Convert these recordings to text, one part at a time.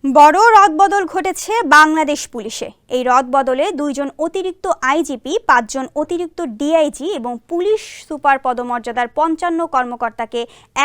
বড় রদবদল ঘটেছে বাংলাদেশ পুলিশে। এই রদবদলে 2 জন অতিরিক্ত আইজিপি, 5 জন অতিরিক্ত ডিআইজি এবং পুলিশ সুপার পদমর্যাদার 55 কর্মকর্তাকে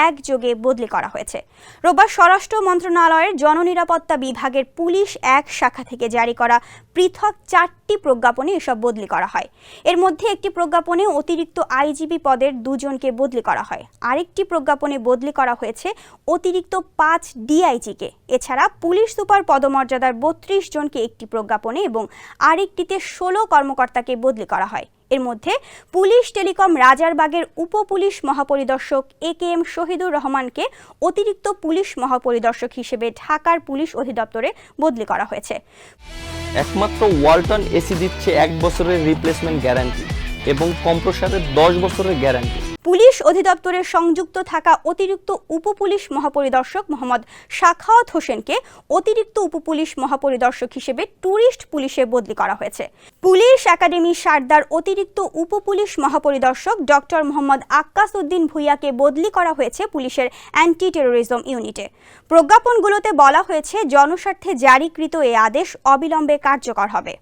একযোগে বদলি করা হয়েছে। রোববার স্বরাষ্ট্র মন্ত্রণালয়ের জননিরাপত্তা বিভাগের পুলিশ 1 শাখা থেকে জারি করা পৃথক 4টি প্রজ্ঞাপনে এসব বদলি করা হয়। এর মধ্যে একটি প্রজ্ঞাপনে অতিরিক্ত আইজিপি পদের 2 জনকে বদলি করা হয়। আরেকটি প্রজ্ঞাপনে বদলি করা হয়েছে অতিরিক্ত 5 ডিআইজিকে। এছাড়া পুলিশ সুপার পদমর্যাদার 32 জনকে একটি প্রজ্ঞাপনে এবং আরেকটিতে 16 কর্মকর্তাকে বদলি করা হয়। এর মধ্যে পুলিশ টেলিকম রাজারবাগের উপপুলিশ মহাপরিদর্শক একেএম শহীদুর রহমানকে অতিরিক্ত পুলিশ মহাপরিদর্শক হিসেবে ঢাকার পুলিশ অধিদপ্তরে বদলি করা হয়েছে। একমাত্র ওয়ালটন এসি দিচ্ছে 1 বছরের রিপ্লেসমেন্ট গ্যারান্টি এবং কম্প্রেসরের 10 বছরের গ্যারান্টি। পুলিশ অধিদপ্তরে সংযুক্ত থাকা অতিরিক্ত উপপুলিশ মহাপরিদর্শক মোহাম্মদ সাখাওয়াত হোসেনকে অতিরিক্ত উপপুলিশ মহাপরিদর্শক হিসেবে ট্যুরিস্ট পুলিশে বদলি করা হয়েছে। পুলিশ একাডেমি সারদার অতিরিক্ত উপপুলিশ মহাপরিদর্শক ডক্টর মোহাম্মদ আক্কাস উদ্দিন ভুইয়াকে বদলি করা হয়েছে পুলিশের অ্যান্টি টেরোরিজম ইউনিটে। প্রজ্ঞাপনগুলোতে বলা হয়েছে জনস্বার্থে জারিকৃত এই আদেশ অবিলম্বে কার্যকর হবে।